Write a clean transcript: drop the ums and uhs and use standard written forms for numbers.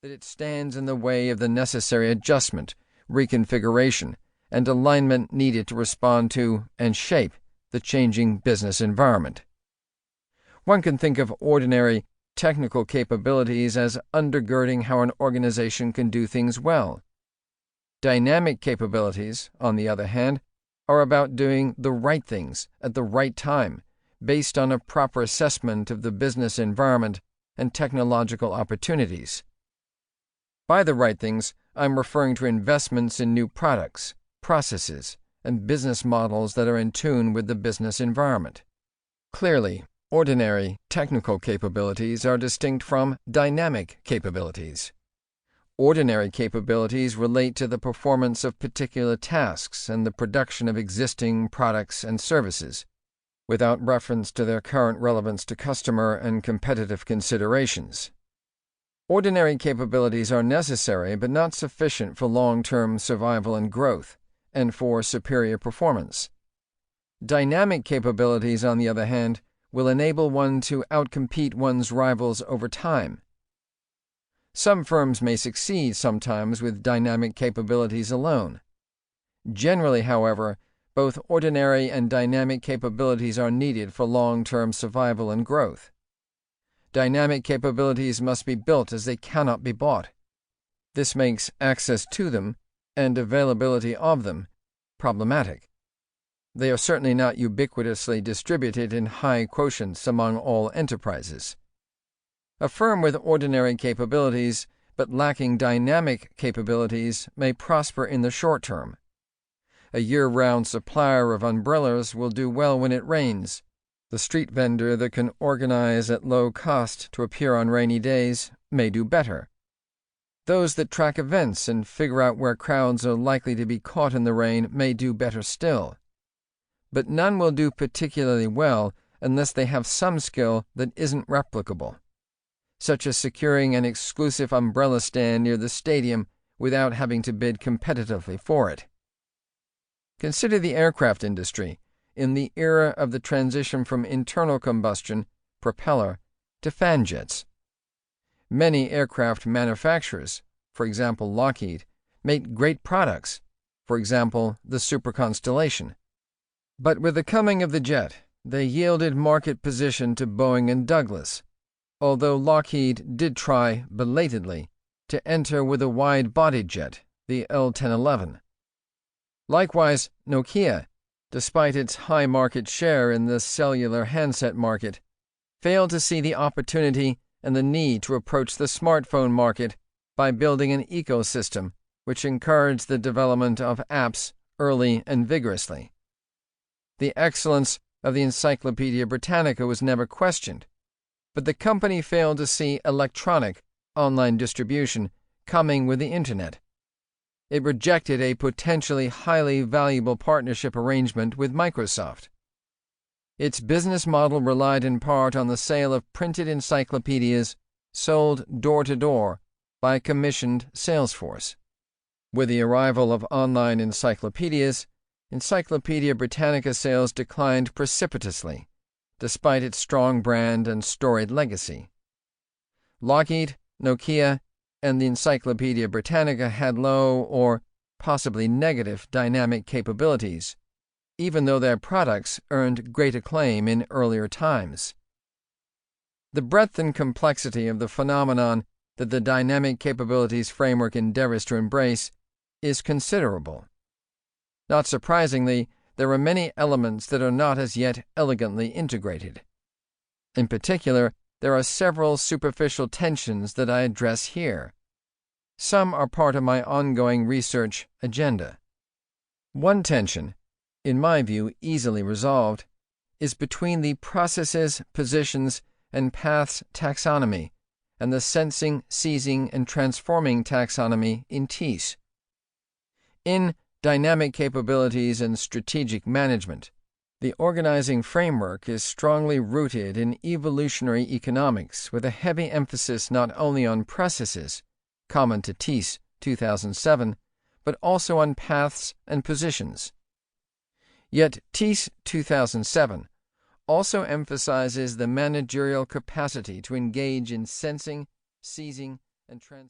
that it stands in the way of the necessary adjustment, reconfiguration, and alignment needed to respond to and shape the changing business environment. One can think of ordinary technical capabilities as undergirding how an organization can do things well. Dynamic capabilities, on the other hand, are about doing the right things at the right time, based on a proper assessment of the business environment and technological opportunities. By the right things, I'm referring to investments in new products, processes, and business models that are in tune with the business environment. Clearly, ordinary technical capabilities are distinct from dynamic capabilities. Ordinary capabilities relate to the performance of particular tasks and the production of existing products and services, without reference to their current relevance to customer and competitive considerations. Ordinary capabilities are necessary but not sufficient for long-term survival and growth, and for superior performance. Dynamic capabilities, on the other hand, will enable one to outcompete one's rivals over time. Some firms may succeed sometimes with dynamic capabilities alone. Generally, however, both ordinary and dynamic capabilities are needed for long-term survival and growth. Dynamic capabilities must be built as they cannot be bought. This makes access to them and availability of them problematic. They are certainly not ubiquitously distributed in high quotients among all enterprises. A firm with ordinary capabilities but lacking dynamic capabilities may prosper in the short term. A year-round supplier of umbrellas will do well when it rains. The street vendor that can organize at low cost to appear on rainy days may do better. Those that track events and figure out where crowds are likely to be caught in the rain may do better still. But none will do particularly well unless they have some skill that isn't replicable, such as securing an exclusive umbrella stand near the stadium without having to bid competitively for it. Consider the aircraft industry in the era of the transition from internal combustion, propeller, to fan jets. Many aircraft manufacturers, for example Lockheed, make great products, for example the Super Constellation. But with the coming of the jet, they yielded market position to Boeing and Douglas, although Lockheed did try, belatedly, to enter with a wide-bodied jet, the L-1011. Likewise, Nokia, despite its high market share in the cellular handset market, failed to see the opportunity and the need to approach the smartphone market by building an ecosystem which encouraged the development of apps early and vigorously. The excellence of the Encyclopedia Britannica was never questioned, but the company failed to see electronic, online distribution coming with the Internet. It rejected a potentially highly valuable partnership arrangement with Microsoft. Its business model relied in part on the sale of printed encyclopedias sold door-to-door by a commissioned sales force. With the arrival of online encyclopedias, Encyclopedia Britannica sales declined precipitously, despite its strong brand and storied legacy. Lockheed, Nokia, and the Encyclopedia Britannica had low or possibly negative dynamic capabilities, even though their products earned great acclaim in earlier times. The breadth and complexity of the phenomenon that the dynamic capabilities framework endeavors to embrace is considerable. Not surprisingly, there are many elements that are not as yet elegantly integrated. In particular, there are several superficial tensions that I address here. Some are part of my ongoing research agenda. One tension, in my view easily resolved, is between the processes, positions, and paths taxonomy and the sensing, seizing, and transforming taxonomy in Teece. In Dynamic Capabilities and Strategic Management, the organizing framework is strongly rooted in evolutionary economics with a heavy emphasis not only on processes, common to Teece 2007, but also on paths and positions. Yet Teece 2007 also emphasizes the managerial capacity to engage in sensing, seizing, and transforming.